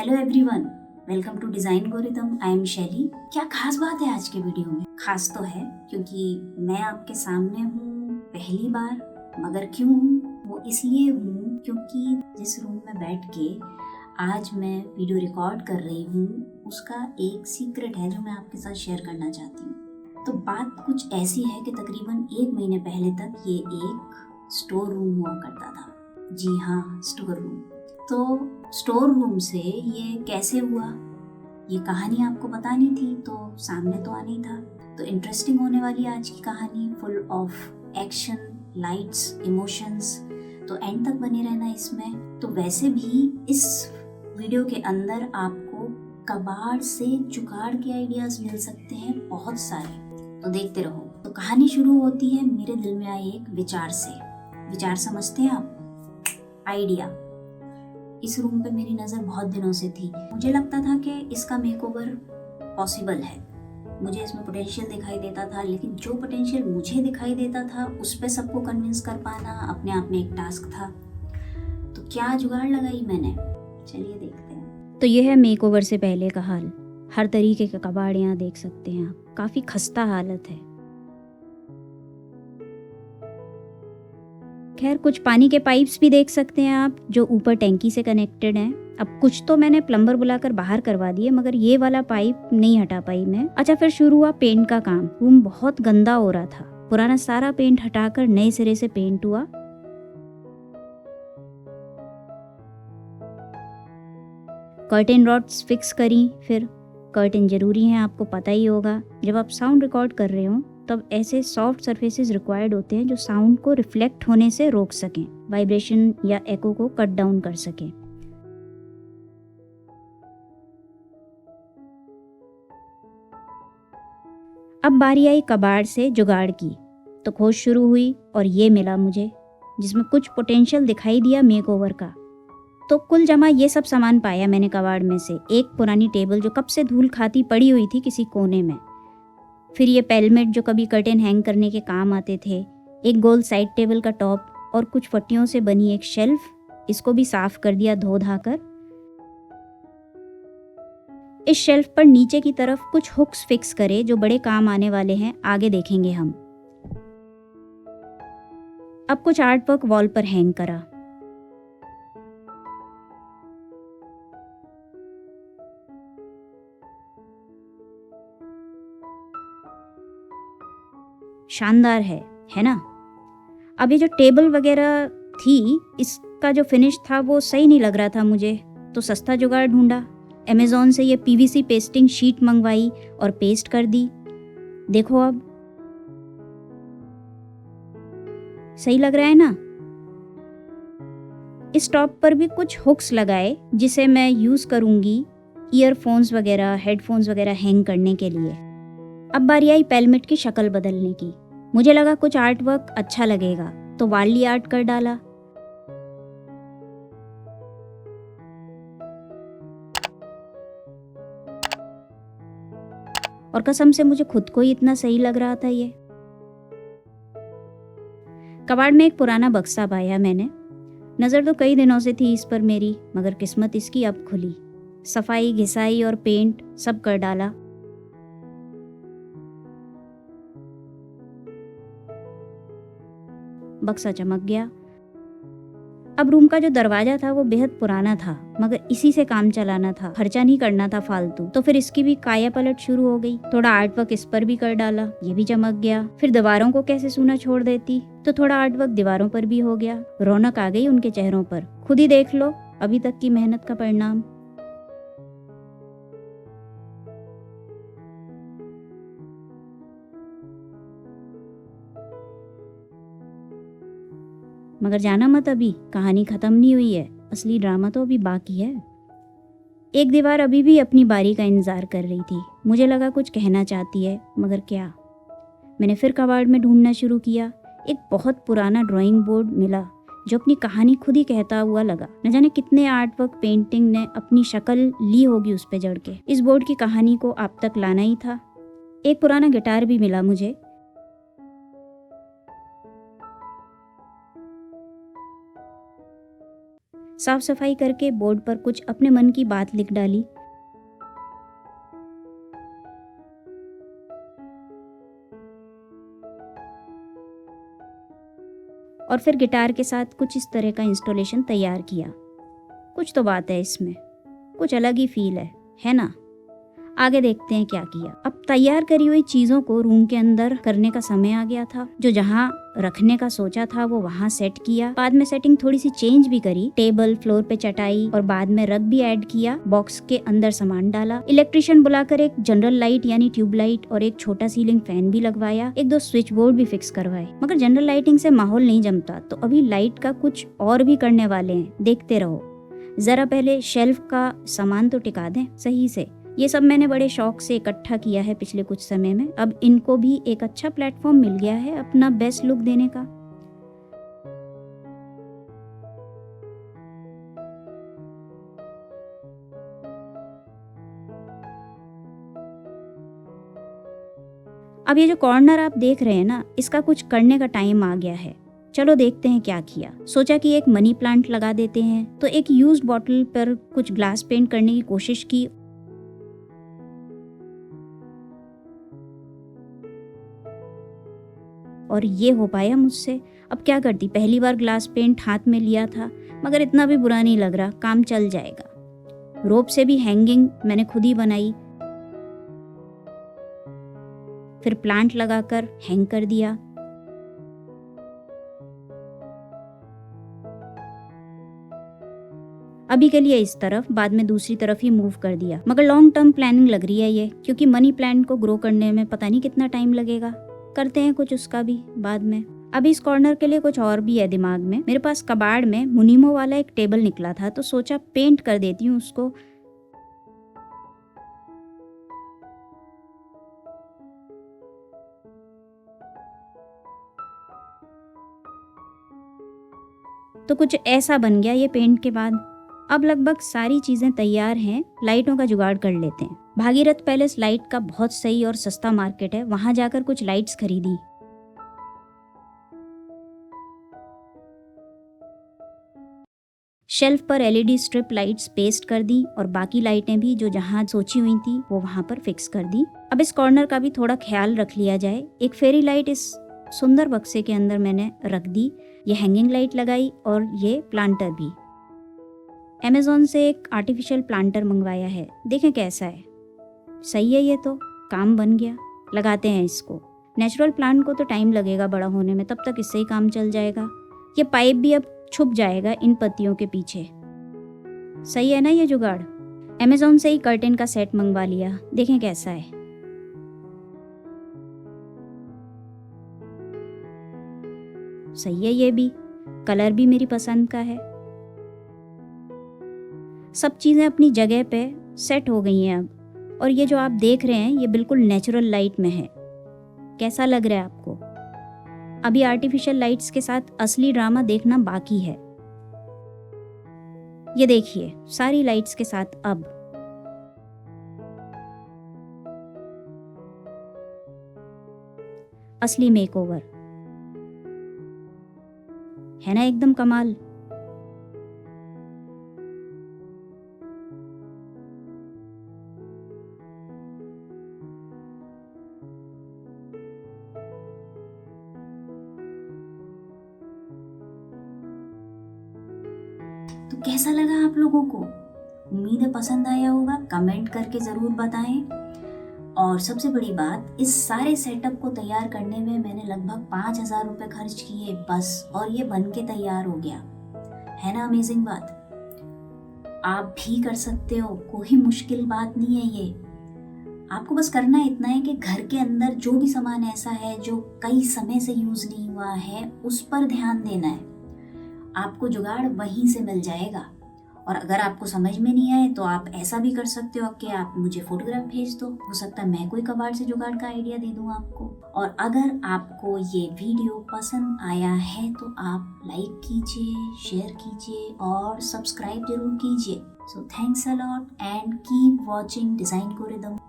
Hello everyone, welcome to Designgorithm. I am Shaili. क्या खास बात है आज के वीडियो में? खास तो है क्योंकि मैं आपके सामने हूँ पहली बार। मगर क्यों हूँ? वो इसलिए हूँ क्योंकि जिस रूम में बैठ के आज मैं वीडियो रिकॉर्ड कर रही हूँ उसका एक सीक्रेट है जो मैं आपके साथ शेयर करना चाहती हूँ। तो बात कुछ ऐसी है कि तकरीबन 1 महीने पहले तक ये एक स्टोर रूम हुआ करता था। जी हाँ, स्टोर रूम। तो स्टोर रूम से ये कैसे हुआ, ये कहानी आपको बतानी थी तो सामने तो आना ही था। तो इंटरेस्टिंग होने वाली आज की कहानी, full of action, lights, emotions. तो एंड तक बने रहना इसमें। तो वैसे भी इस वीडियो के अंदर आपको कबाड़ से जुगाड़ के आइडियाज मिल सकते हैं बहुत सारे, तो देखते रहो। तो कहानी शुरू होती है मेरे दिल में आए एक विचार से। विचार समझते हैं आप? आइडिया। इस रूम पे मेरी नज़र बहुत दिनों से थी। मुझे लगता था कि इसका मेकओवर पॉसिबल है, मुझे इसमें पोटेंशियल दिखाई देता था। लेकिन जो पोटेंशियल मुझे दिखाई देता था उस पे सबको कन्विंस कर पाना अपने आप में एक टास्क था। तो क्या जुगाड़ लगाई मैंने, चलिए देखते हैं। तो यह है मेकओवर से पहले का हाल। हर तरीके के कबाड़ यहाँ देख सकते हैं आप। काफ़ी खस्ता हालत है। खैर, कुछ पानी के पाइप्स भी देख सकते हैं आप जो ऊपर टैंकी से कनेक्टेड हैं। अब कुछ तो मैंने प्लम्बर बुलाकर बाहर करवा दिए, मगर ये वाला पाइप नहीं हटा पाई मैं। अच्छा, फिर शुरू हुआ पेंट का काम। रूम बहुत गंदा हो रहा था। पुराना सारा पेंट हटाकर नए सिरे से पेंट हुआ। कर्टेन रॉड्स फिक्स करी। फिर कर्टेन जरूरी हैं, आपको पता ही होगा। जब आप साउंड रिकॉर्ड कर रहे हो तब ऐसे सॉफ्ट सरफेसेस रिक्वायर्ड होते हैं जो साउंड को रिफ्लेक्ट होने से रोक सकें, वाइब्रेशन या एको को कट डाउन कर सकें। अब बारी आई कबाड़ से जुगाड़ की। तो खोज शुरू हुई और ये मिला मुझे, जिसमें कुछ पोटेंशियल दिखाई दिया मेकओवर का। तो कुल जमा ये सब सामान पाया मैंने कबाड़ में से। एक पुरानी टेबल जो कब से धूल खाती पड़ी हुई थी किसी कोने में। फिर ये पेलमेट जो कभी कर्टेन हैंग करने के काम आते थे। एक गोल साइड टेबल का टॉप और कुछ पट्टियों से बनी एक शेल्फ। इसको भी साफ कर दिया धो धाकर। इस शेल्फ पर नीचे की तरफ कुछ हुक्स फिक्स करे जो बड़े काम आने वाले हैं, आगे देखेंगे हम। अब कुछ आर्ट वर्क वॉल पर हैंग करा। शानदार है ना? अब ये जो टेबल वगैरह थी, इसका जो फिनिश था वो सही नहीं लग रहा था मुझे। तो सस्ता जुगाड़ ढूंढा। अमेज़ॉन से ये पीवीसी पेस्टिंग शीट मंगवाई और पेस्ट कर दी। देखो अब सही लग रहा है ना? इस टॉप पर भी कुछ हुक्स लगाए जिसे मैं यूज करूंगी ईयरफोन्स वगैरह, हेडफोन्स वगैरह हैंग करने के लिए। अब बारी आई पेलमेट की शक्ल बदलने की। मुझे लगा कुछ आर्ट वर्क अच्छा लगेगा तो वार्ली आर्ट कर डाला। और कसम से मुझे खुद को ही इतना सही लग रहा था ये। कबाड़ में एक पुराना बक्सा पाया मैंने। नज़र तो कई दिनों से थी इस पर मेरी, मगर किस्मत इसकी अब खुली। सफाई, घिसाई और पेंट सब कर डाला। बक्सा चमक गया। अब रूम का जो दरवाजा था वो बेहद पुराना था, मगर इसी से काम चलाना था, खर्चा नहीं करना था फालतू। तो फिर इसकी भी काया पलट शुरू हो गई। थोड़ा आर्ट वर्क इस पर भी कर डाला, ये भी चमक गया। फिर दीवारों को कैसे सूना छोड़ देती, तो थोड़ा आर्ट वर्क दीवारों पर भी हो गया। रौनक आ गई उनके चेहरों पर। खुद ही देख लो अभी तक की मेहनत का परिणाम। मगर जाना मत, अभी कहानी खत्म नहीं हुई है। असली ड्रामा तो अभी बाकी है। एक दीवार अभी भी अपनी बारी का इंतजार कर रही थी। मुझे लगा कुछ कहना चाहती है, मगर क्या। मैंने फिर कबाड़ में ढूंढना शुरू किया। एक बहुत पुराना ड्राइंग बोर्ड मिला जो अपनी कहानी खुद ही कहता हुआ लगा। न जाने कितने आर्ट वर्क पेंटिंग ने अपनी शक्ल ली होगी उस पे जड़ के। इस बोर्ड की कहानी को आप तक लाना ही था। एक पुराना गिटार भी मिला मुझे। साफ सफाई करके बोर्ड पर कुछ अपने मन की बात लिख डाली। और फिर गिटार के साथ कुछ इस तरह का इंस्टॉलेशन तैयार किया। कुछ तो बात है इसमें, कुछ अलग ही फील है ना। आगे देखते हैं क्या किया। अब तैयार करी हुई चीज़ों को रूम के अंदर करने का समय आ गया था। जो जहाँ रखने का सोचा था वो वहाँ सेट किया। बाद में सेटिंग थोड़ी सी चेंज भी करी, टेबल फ्लोर पे चटाई और बाद में रग भी ऐड किया। बॉक्स के अंदर सामान डाला। इलेक्ट्रिशियन बुलाकर एक जनरल लाइट यानी ट्यूब लाइट और एक छोटा सीलिंग फैन भी लगवाया। 1-2 स्विच बोर्ड भी फिक्स करवाए। मगर जनरल लाइटिंग से माहौल नहीं जमता, तो अभी लाइट का कुछ और भी करने वाले हैं, देखते रहो। जरा पहले शेल्फ का सामान तो टिका दें सही से। ये सब मैंने बड़े शौक से इकट्ठा किया है पिछले कुछ समय में। अब इनको भी एक अच्छा प्लेटफॉर्म मिल गया है अपना बेस्ट लुक देने का। अब ये जो कॉर्नर आप देख रहे हैं ना, इसका कुछ करने का टाइम आ गया है। चलो देखते हैं क्या किया। सोचा कि एक मनी प्लांट लगा देते हैं, तो एक यूज्ड बॉटल पर कुछ ग्लास पेंट करने की कोशिश की। और ये हो पाया मुझसे। अब क्या करती, पहली बार ग्लास पेंट हाथ में लिया था, मगर इतना भी बुरा नहीं लग रहा, काम चल जाएगा। रोप से भी हैंगिंग मैंने खुद ही बनाई, फिर प्लांट लगाकर हैंग कर दिया। अभी के लिए इस तरफ, बाद में दूसरी तरफ ही मूव कर दिया। मगर लॉन्ग टर्म प्लानिंग लग रही है ये, क्योंकि मनी प्लांट को ग्रो करने में पता नहीं कितना टाइम लगेगा। करते हैं कुछ उसका भी बाद में। अभी इस कॉर्नर के लिए कुछ और भी है दिमाग में। मेरे पास कबाड़ में मुनीमो वाला एक टेबल निकला था, तो सोचा पेंट कर देती हूँ उसको। तो कुछ ऐसा बन गया ये पेंट के बाद। अब लगभग सारी चीजें तैयार हैं, लाइटों का जुगाड़ कर लेते हैं। भागीरथ पैलेस लाइट का बहुत सही और सस्ता मार्केट है, वहां जाकर कुछ लाइट्स खरीदी। शेल्फ पर एलईडी स्ट्रिप लाइट्स पेस्ट कर दी और बाकी लाइटें भी जो जहां सोची हुई थी वो वहां पर फिक्स कर दी। अब इस कॉर्नर का भी थोड़ा ख्याल रख लिया जाए। एक फेरी लाइट इस सुंदर बक्से के अंदर मैंने रख दी। ये हैंगिंग लाइट लगाई और ये प्लांटर भी। अमेज़ॉन से एक आर्टिफिशियल प्लांटर मंगवाया है, देखें कैसा है। सही है, ये तो काम बन गया। लगाते हैं इसको। नेचुरल प्लांट को तो टाइम लगेगा बड़ा होने में, तब तक इससे ही काम चल जाएगा। ये पाइप भी अब छुप जाएगा इन पत्तियों के पीछे। सही है ना ये जुगाड़। अमेज़ॉन से ही कर्टेन का सेट मंगवा लिया, देखें कैसा है। सही है, ये भी कलर भी मेरी पसंद का है। सब चीज़ें अपनी जगह पे सेट हो गई हैं अब। और ये जो आप देख रहे हैं ये बिल्कुल नेचुरल लाइट में है। कैसा लग रहा है आपको? अभी आर्टिफिशियल लाइट्स के साथ असली ड्रामा देखना बाकी है। ये देखिए सारी लाइट्स के साथ अब। असली मेकओवर है ना, एकदम कमाल। तो कैसा लगा आप लोगों को? उम्मीद है पसंद आया होगा। कमेंट करके ज़रूर बताएं। और सबसे बड़ी बात, इस सारे सेटअप को तैयार करने में मैंने लगभग 5,000 रुपये खर्च किए बस, और ये बन के तैयार हो गया। है ना अमेजिंग बात? आप भी कर सकते हो, कोई मुश्किल बात नहीं है ये। आपको बस करना इतना है कि घर के अंदर जो भी सामान ऐसा है जो कई समय से यूज़ नहीं हुआ है, उस पर ध्यान देना है। आपको जुगाड़ वहीं से मिल जाएगा। और अगर आपको समझ में नहीं आए तो आप ऐसा भी कर सकते हो कि आप मुझे फोटोग्राफ भेज दो, हो सकता है मैं कोई कबाड़ से जुगाड़ का आइडिया दे दूं आपको। और अगर आपको ये वीडियो पसंद आया है तो आप लाइक कीजिए, शेयर कीजिए और सब्सक्राइब जरूर कीजिए। So thanks a lot and keep watching design गोरिथम।